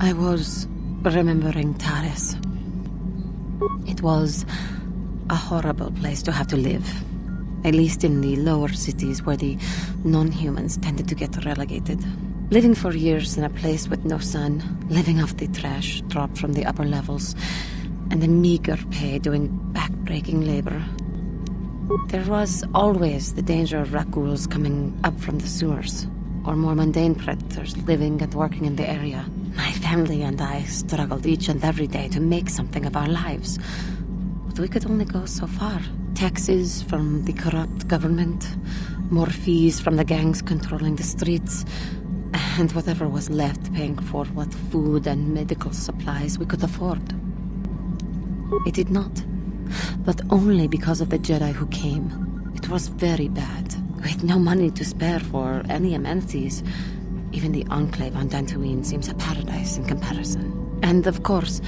I was remembering Taris. It was a horrible place to have to live. At least in the lower cities where the non-humans tended to get relegated. Living for years in a place with no sun, living off the trash dropped from the upper levels, and the meager pay doing back-breaking labor. There was always the danger of raccoons coming up from the sewers, or more mundane predators living and working in the area. My family and I struggled each and every day to make something of our lives. But we could only go so far. Taxes from the corrupt government, more fees from the gangs controlling the streets, and whatever was left paying for what food and medical supplies we could afford. It did not, but only because of the Jedi who came. It was very bad. We had no money to spare for any amenities. Even the Enclave on Dantooine seems a paradise in comparison. And of course,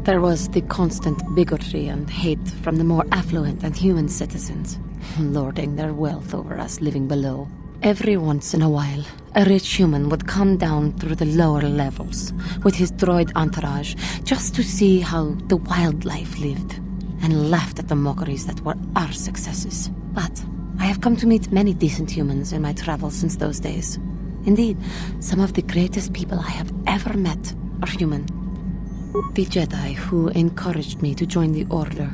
there was the constant bigotry and hate from the more affluent and human citizens, lording their wealth over us living below. Every once in a while, a rich human would come down through the lower levels with his droid entourage just to see how the wildlife lived, and laughed at the mockeries that were our successes. But I have come to meet many decent humans in my travels since those days. Indeed, some of the greatest people I have ever met are human. The Jedi who encouraged me to join the Order,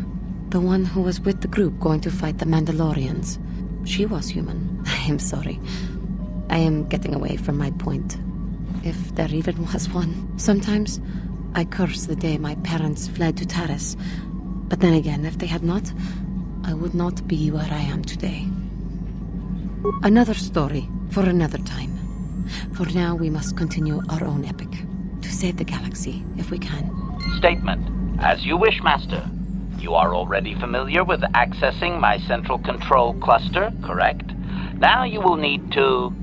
the one who was with the group going to fight the Mandalorians, she was human. I am sorry. I am getting away from my point, if there even was one. Sometimes I curse the day my parents fled to Taris, but then again, if they had not, I would not be where I am today. Another story for another time. For now, we must continue our own epic, to save the galaxy, if we can. Statement. As you wish, Master. You are already familiar with accessing my central control cluster, correct? Now you will need to...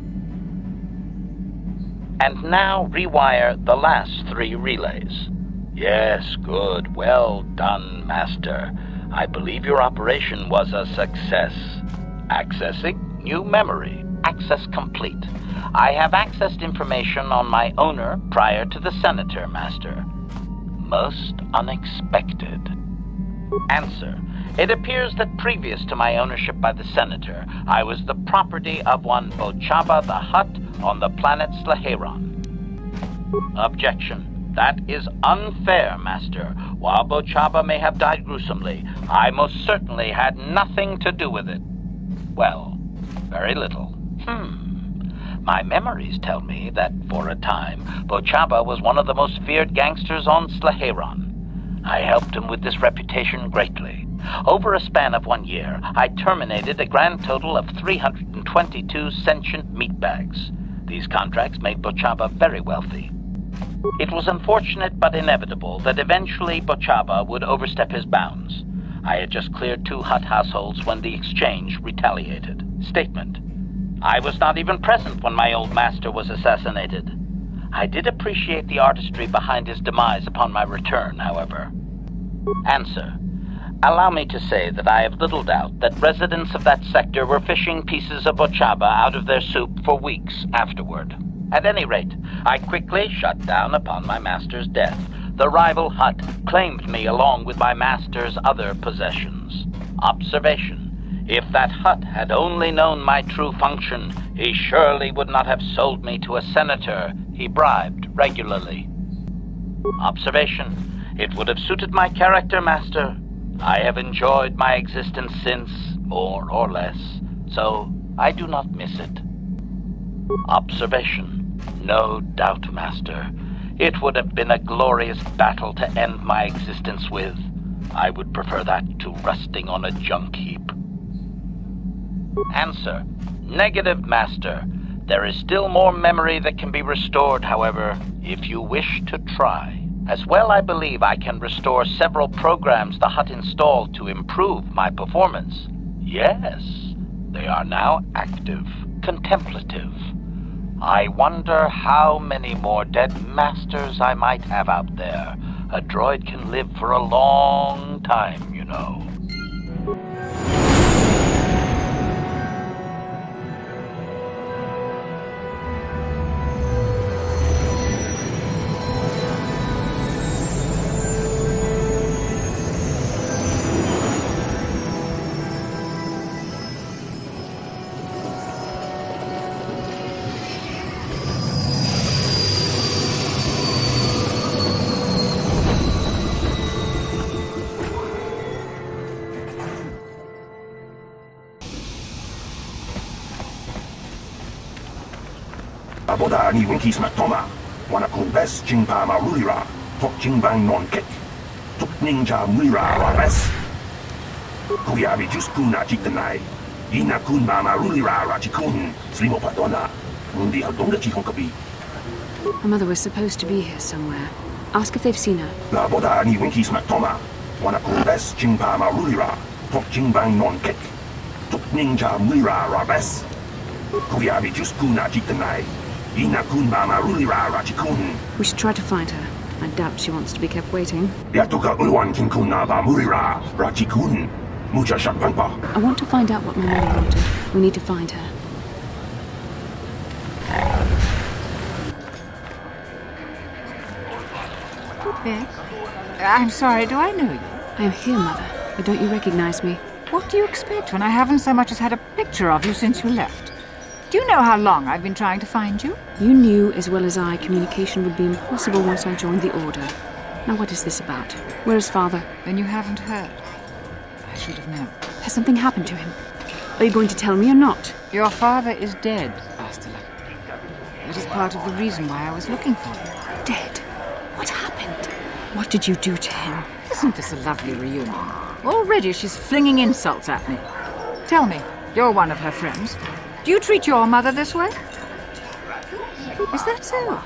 And now rewire the last 3 relays. Yes, good. Well done, Master. I believe your operation was a success. Accessing new memory. Access complete. I have accessed information on my owner prior to the Senator, Master. Most unexpected. Answer. It appears that previous to my ownership by the Senator, I was the property of one Bochaba the Hutt on the planet Slaheron. Objection. That is unfair, Master. While Bochaba may have died gruesomely, I most certainly had nothing to do with it. Well, very little. My memories tell me that, for a time, Bochaba was one of the most feared gangsters on Slaheron. I helped him with this reputation greatly. Over a span of 1 year, I terminated a grand total of 322 sentient meatbags. These contracts made Bochaba very wealthy. It was unfortunate but inevitable that eventually Bochaba would overstep his bounds. I had just cleared 2 Hutt households when the exchange retaliated. Statement. I was not even present when my old master was assassinated. I did appreciate the artistry behind his demise upon my return, however. Answer. Allow me to say that I have little doubt that residents of that sector were fishing pieces of Bochaba out of their soup for weeks afterward. At any rate, I quickly shut down upon my master's death. The rival Hutt claimed me along with my master's other possessions. Observation. If that Hutt had only known my true function, he surely would not have sold me to a senator he bribed regularly. Observation. It would have suited my character, Master. I have enjoyed my existence since, more or less, so I do not miss it. Observation. No doubt, Master. It would have been a glorious battle to end my existence with. I would prefer that to rusting on a junk heap. Answer. Negative, Master. There is still more memory that can be restored, however, if you wish to try. As well, I believe I can restore several programs the Hutt installed to improve my performance. Yes, they are now active, contemplative. I wonder how many more dead masters I might have out there. A droid can live for a long time, you know. boda ni winki smak toma. Wana kun bes jingpa ma rulira. Tok jingbang non kek. Tok ninja mulira wa bes. Kuyabi jus kuna jitanai. Ina kun mama rulira ra jikun. Slimo padona. Mundi hadonga jihon kabi. Her mother was supposed to be here somewhere. Ask if they've seen her. La boda ni winki smak toma. Wana kun bes jingpa ma rulira. Tok jingbang non kek. Tok ninja mulira ra bes. Kuyabi jus kuna jitanai. Ina kun mama rulira ra jikun. We should try to find her. I doubt she wants to be kept waiting. Yatoka ulwan kin kun na ba mulira ra jikun. Mucha shakpanpa. I want to find out what my mother wanted. We need to find her. Vic? I'm sorry, do I know you? I am here, Mother. But don't you recognize me? What do you expect when I haven't so much as had a picture of you since you left? Do you know how long I've been trying to find you? You knew as well as I communication would be impossible once I joined the Order. Now what is this about? Where is Father? Then you haven't heard. I should have known. Has something happened to him? Are you going to tell me or not? Your father is dead, Bastila. That is part of the reason why I was looking for you. Dead? What happened? What did you do to him? Isn't this a lovely reunion? Already she's flinging insults at me. Tell me, you're one of her friends. Do you treat your mother this way? Is that so?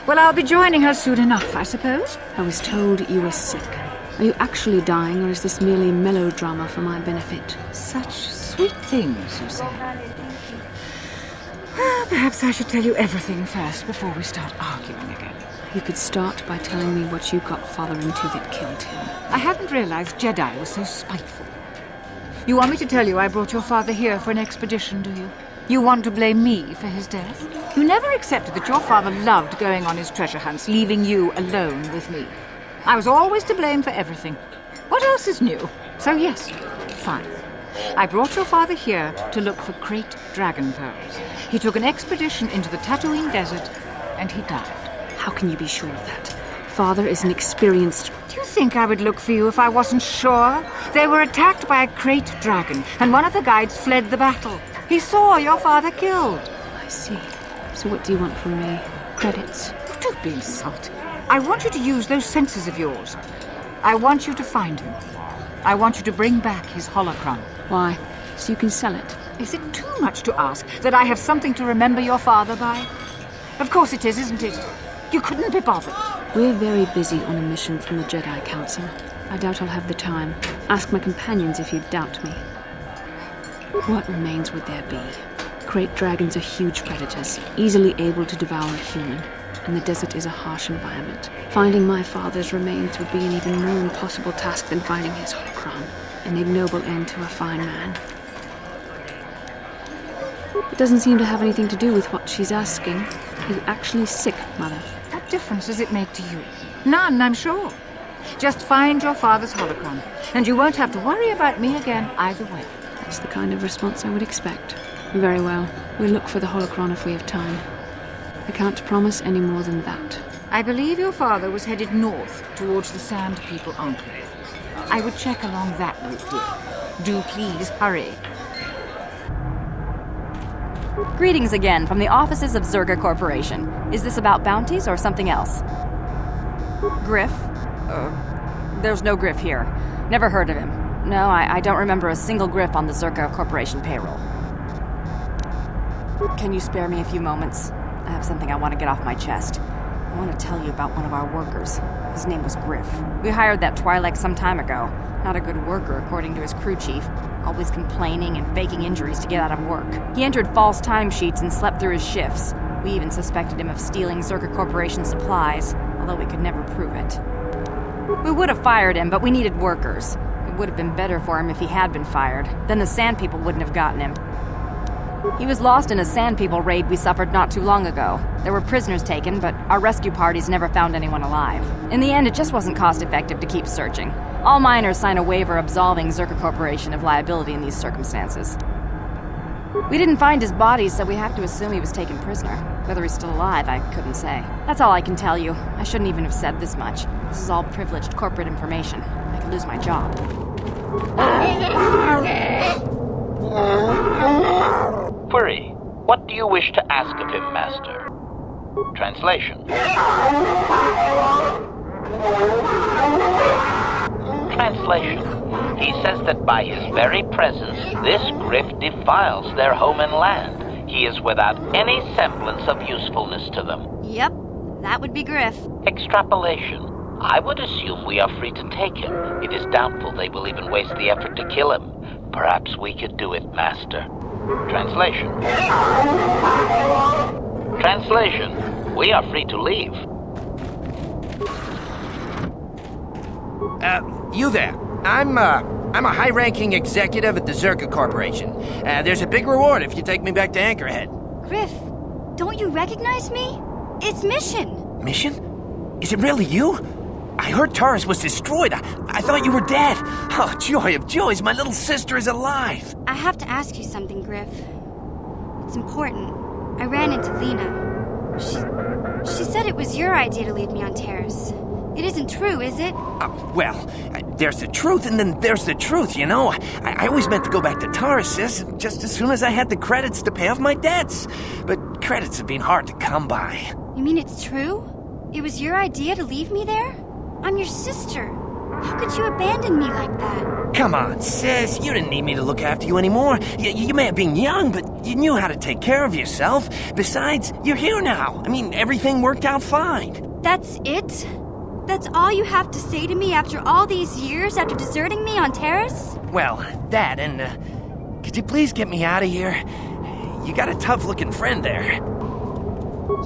Well, I'll be joining her soon enough, I suppose. I was told you were sick. Are you actually dying, or is this merely melodrama for my benefit? Such sweet things, you say. Perhaps I should tell you everything first before we start arguing again. You could start by telling me what you got Father into that killed him. I hadn't realized Jedi was so spiteful. You want me to tell you I brought your father here for an expedition, do you? You want to blame me for his death? You never accepted that your father loved going on his treasure hunts, leaving you alone with me. I was always to blame for everything. What else is new? So yes, fine. I brought your father here to look for great dragon pearls. He took an expedition into the Tatooine desert, and he died. How can you be sure of that? Father is an experienced... Do you think I would look for you if I wasn't sure? They were attacked by a great dragon, and one of the guides fled the battle. He saw your father killed. I see. So what do you want from me? Credits? Don't be insulting. I want you to use those senses of yours. I want you to find him. I want you to bring back his holocron. Why? So you can sell it? Is it too much to ask that I have something to remember your father by? Of course it is, isn't it? You couldn't be bothered. We're very busy on a mission from the Jedi Council. I doubt I'll have the time. Ask my companions if you doubt me. What remains would there be? Great dragons are huge predators, easily able to devour a human, and the desert is a harsh environment. Finding my father's remains would be an even more impossible task than finding his holocron, an ignoble end to a fine man. It doesn't seem to have anything to do with what she's asking. Are you actually sick, Mother? What difference does it make to you? None, I'm sure. Just find your father's holocron, and you won't have to worry about me again either way. That's the kind of response I would expect. Very well. We'll look for the holocron if we have time. I can't promise any more than that. I believe your father was headed north towards the Sand People Enclave. I would check along that route here. Do please hurry. Greetings again from the offices of Zerga Corporation. Is this about bounties or something else? Griff? There's no Griff here. Never heard of him. No, I don't remember a single Griff on the Zerga Corporation payroll. Can you spare me a few moments? I have something I want to get off my chest. I want to tell you about one of our workers. His name was Griff. We hired that Twi'lek some time ago. Not a good worker, according to his crew chief. Always complaining and faking injuries to get out of work. He entered false timesheets and slept through his shifts. We even suspected him of stealing Zerga Corporation supplies, although we could never prove it. We would have fired him, but we needed workers. It would have been better for him if he had been fired. Then the Sand People wouldn't have gotten him. He was lost in a Sand People raid we suffered not too long ago. There were prisoners taken, but our rescue parties never found anyone alive. In the end, it just wasn't cost-effective to keep searching. All miners sign a waiver absolving Zerga Corporation of liability in these circumstances. We didn't find his body, so we have to assume he was taken prisoner. Whether he's still alive, I couldn't say. That's all I can tell you. I shouldn't even have said this much. This is all privileged corporate information. I could lose my job. Query. What do you wish to ask of him, Master? Translation. Translation. He says that by his very presence, this Griff defiles their home and land. He is without any semblance of usefulness to them. Yep, that would be Griff. Extrapolation. I would assume we are free to take him. It is doubtful they will even waste the effort to kill him. Perhaps we could do it, Master. Translation. Translation. We are free to leave. You there. I'm a high-ranking executive at the Zerka Corporation. There's a big reward if you take me back to Anchorhead. Griff, don't you recognize me? It's Mission. Mission? Is it really you? I heard Taurus was destroyed. I thought you were dead. Oh, joy of joys, my little sister is alive. I have to ask you something, Griff. It's important. I ran into Lena. She said it was your idea to leave me on Terrace. It isn't true, is it? There's the truth and then there's the truth, you know. I always meant to go back to Taurus, sis, just as soon as I had the credits to pay off my debts. But credits have been hard to come by. You mean it's true? It was your idea to leave me there? I'm your sister. How could you abandon me like that? Come on, sis. You didn't need me to look after you anymore. You may have been young, but you knew how to take care of yourself. Besides, you're here now. I mean, everything worked out fine. That's it? That's all you have to say to me after all these years, after deserting me on Terrace? Well, that and, could you please get me out of here? You got a tough-looking friend there.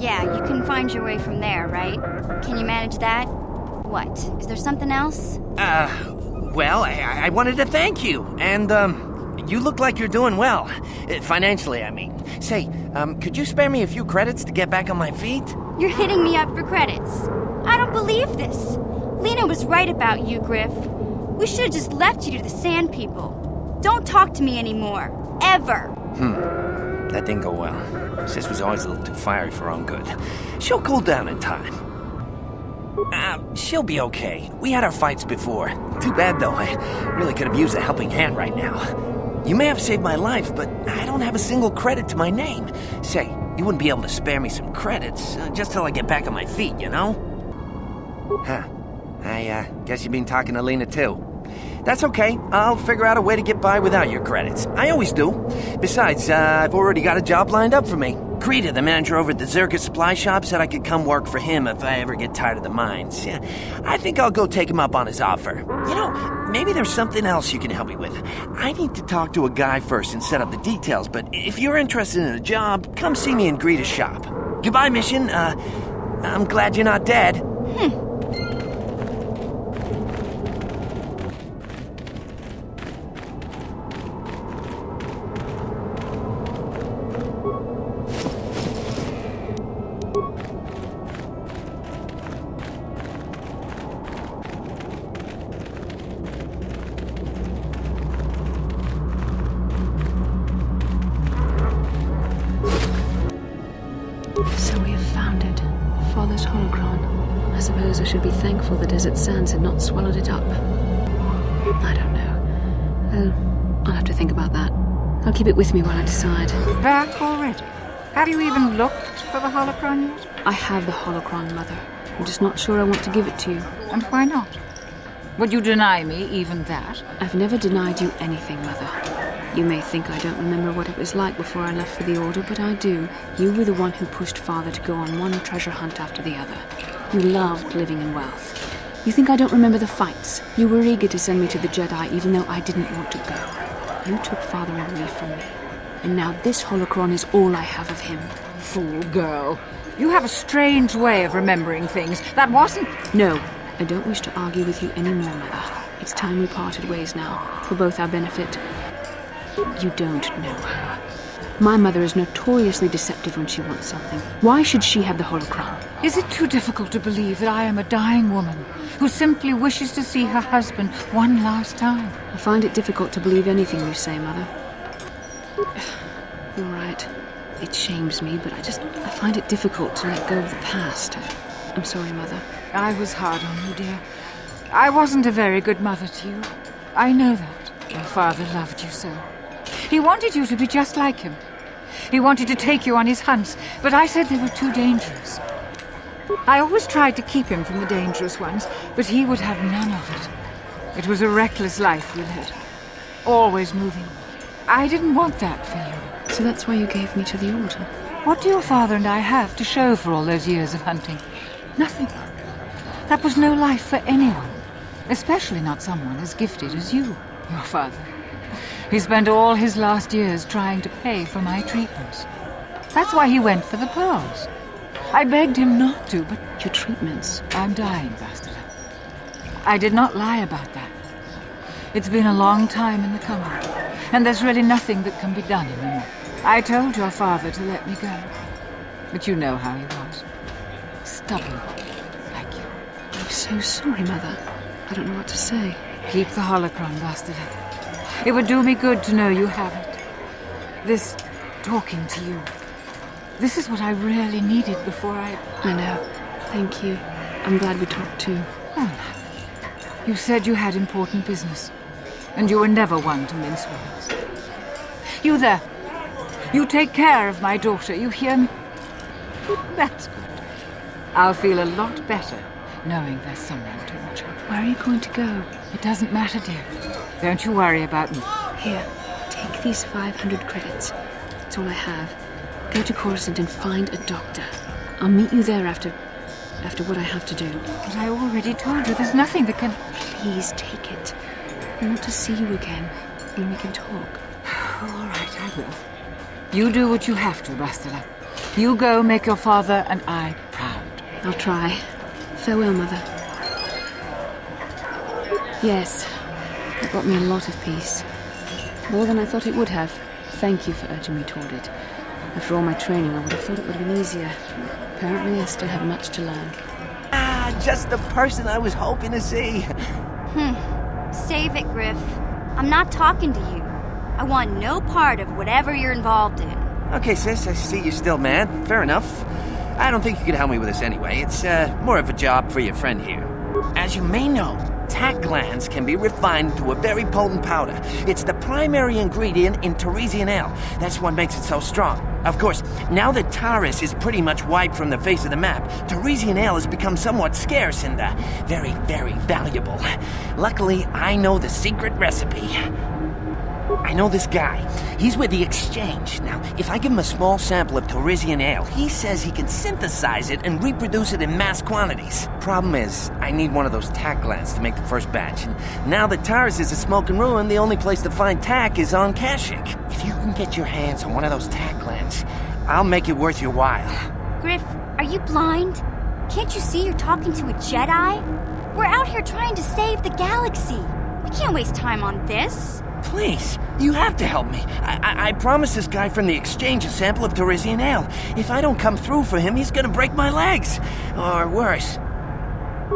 Yeah, you can find your way from there, right? Can you manage that? What? Is there something else? Well, I wanted to thank you, and, you look like you're doing well. Financially, I mean. Say, could you spare me a few credits to get back on my feet? You're hitting me up for credits. I don't believe this. Lena was right about you, Griff. We should have just left you to the Sand People. Don't talk to me anymore. Ever. That didn't go well. Sis was always a little too fiery for her own good. She'll cool down in time. She'll be okay. We had our fights before. Too bad, though. I really could have used a helping hand right now. You may have saved my life, but I don't have a single credit to my name. Say, you wouldn't be able to spare me some credits, just till I get back on my feet, you know? Huh. I guess you've been talking to Lena, too. That's okay. I'll figure out a way to get by without your credits. I always do. Besides, I've already got a job lined up for me. Krita, the manager over at the Zerka supply shop, said I could come work for him if I ever get tired of the mines. Yeah, I think I'll go take him up on his offer. You know, maybe there's something else you can help me with. I need to talk to a guy first and set up the details, but if you're interested in a job, come see me in Greta's shop. Goodbye, Mission. I'm glad you're not dead. So we have found it. Father's holocron. I suppose I should be thankful the desert sands had not swallowed it up. I don't know. I'll have to think about that. I'll keep it with me while I decide. Back already? Have you even looked for the holocron yet? I have the holocron, Mother. I'm just not sure I want to give it to you. And why not? Would you deny me even that? I've never denied you anything, Mother. You may think I don't remember what it was like before I left for the Order, but I do. You were the one who pushed Father to go on one treasure hunt after the other. You loved living in wealth. You think I don't remember the fights? You were eager to send me to the Jedi even though I didn't want to go. You took Father away from me. And now this holocron is all I have of him. Fool girl. You have a strange way of remembering things. That wasn't... No, I don't wish to argue with you anymore, Mother. It's time we parted ways now, for both our benefit. You don't know her. My mother is notoriously deceptive when she wants something. Why should she have the holocron? Is it too difficult to believe that I am a dying woman who simply wishes to see her husband one last time? I find it difficult to believe anything you say, Mother. You're right. It shames me, but I find it difficult to let go of the past. I'm sorry, Mother. I was hard on you, dear. I wasn't a very good mother to you. I know that. Your father loved you so. He wanted you to be just like him. He wanted to take you on his hunts, but I said they were too dangerous. I always tried to keep him from the dangerous ones, but he would have none of it. It was a reckless life we led. Always moving. I didn't want that for you. So that's why you gave me to the Order? What do your father and I have to show for all those years of hunting? Nothing. That was no life for anyone. Especially not someone as gifted as you, your father. He spent all his last years trying to pay for my treatments. That's why he went for the pearls. I begged him not to, but... Your treatments? I'm dying, Bastila. I did not lie about that. It's been a long time in the coming, and there's really nothing that can be done anymore. I told your father to let me go, but you know how he was. Stubborn, like you. I'm so sorry, Mother. I don't know what to say. Keep the holocron, Bastila. It would do me good to know you have it. This talking to you. This is what I really needed before I know. Thank you. I'm glad we talked too. Oh, you said you had important business, and you were never one to mince words. You there. You take care of my daughter, you hear me? That's good. I'll feel a lot better knowing there's someone to watch her. Where are you going to go? It doesn't matter, dear. Don't you worry about me. Here, take these 500 credits. It's all I have. Go to Coruscant and find a doctor. I'll meet you there after what I have to do. But I already told you there's nothing that can... Please take it. I want to see you again, and we can talk. All right, I will. You do what you have to, Bastila. You go make your father and I proud. I'll try. Farewell, Mother. Yes, it brought me a lot of peace. More than I thought it would have. Thank you for urging me toward it. After all my training, I would have thought it would have been easier. Apparently, I still have much to learn. Ah, just the person I was hoping to see. Save it, Griff. I'm not talking to you. I want no part of whatever you're involved in. Okay, sis, I see you're still mad. Fair enough. I don't think you could help me with this anyway. It's more of a job for your friend here. As you may know, tack glands can be refined to a very potent powder. It's the primary ingredient in Tarisian ale. That's what makes it so strong. Of course, now that Taris is pretty much wiped from the face of the map, Tarisian ale has become somewhat scarce and very, very valuable. Luckily, I know the secret recipe. I know this guy. He's with the Exchange. Now, if I give him a small sample of Tarisian ale, he says he can synthesize it and reproduce it in mass quantities. Problem is, I need one of those tack glands to make the first batch. And now that Taris is a smoking ruin, the only place to find tack is on Kashyyyk. If you can get your hands on one of those tack glands, I'll make it worth your while. Griff, are you blind? Can't you see you're talking to a Jedi? We're out here trying to save the galaxy. We can't waste time on this. Please, you have to help me. I promised this guy from the Exchange a sample of Tarisian ale. If I don't come through for him, he's gonna break my legs. Or worse.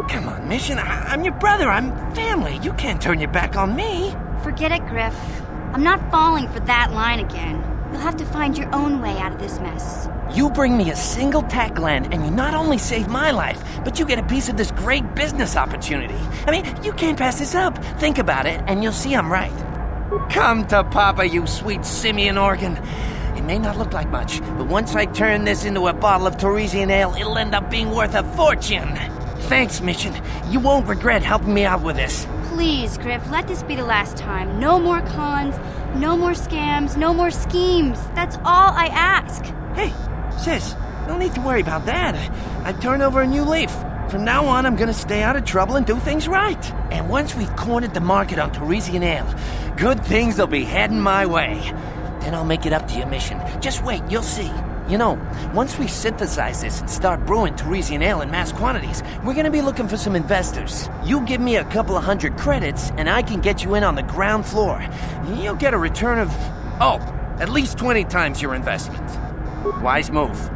Come on, Mission. I'm your brother. I'm family. You can't turn your back on me. Forget it, Griff. I'm not falling for that line again. You'll have to find your own way out of this mess. You bring me a single tack gland, and you not only save my life, but you get a piece of this great business opportunity. I mean, you can't pass this up. Think about it, and you'll see I'm right. Come to Papa, you sweet simian organ. It may not look like much, but once I turn this into a bottle of Tarisian ale, it'll end up being worth a fortune. Thanks, Mission. You won't regret helping me out with this. Please, Griff, let this be the last time. No more cons, no more scams, no more schemes. That's all I ask. Hey, sis, no need to worry about that. I've turned over a new leaf. From now on, I'm gonna stay out of trouble and do things right. And once we've cornered the market on Tarisian ale, good things will be heading my way. Then I'll make it up to your Mission. Just wait, you'll see. You know, once we synthesize this and start brewing Tarisian ale in mass quantities, we're gonna be looking for some investors. You give me a couple of 100 credits, and I can get you in on the ground floor. You'll get a return of, at least 20 times your investment. Wise move.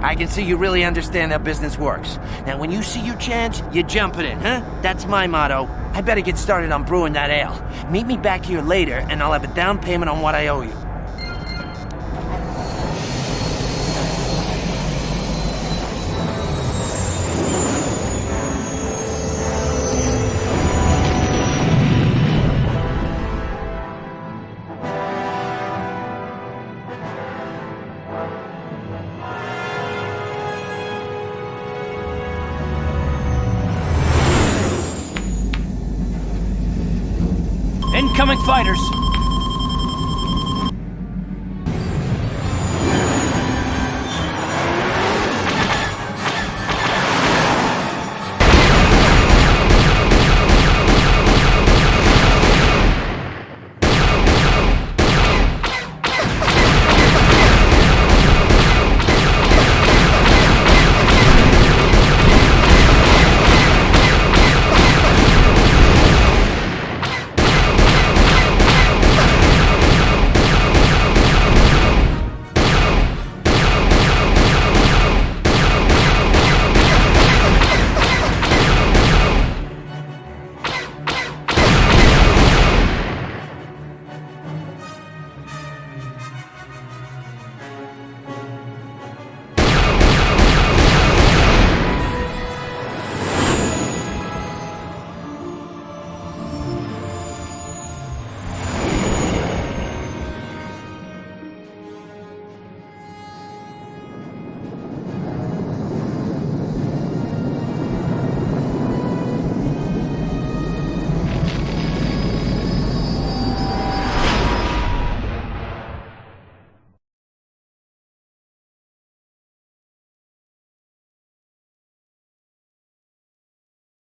I can see you really understand how business works. Now, when you see your chance, you jump it in, huh? That's my motto. I better get started on brewing that ale. Meet me back here later, and I'll have a down payment on what I owe you. Incoming fighters!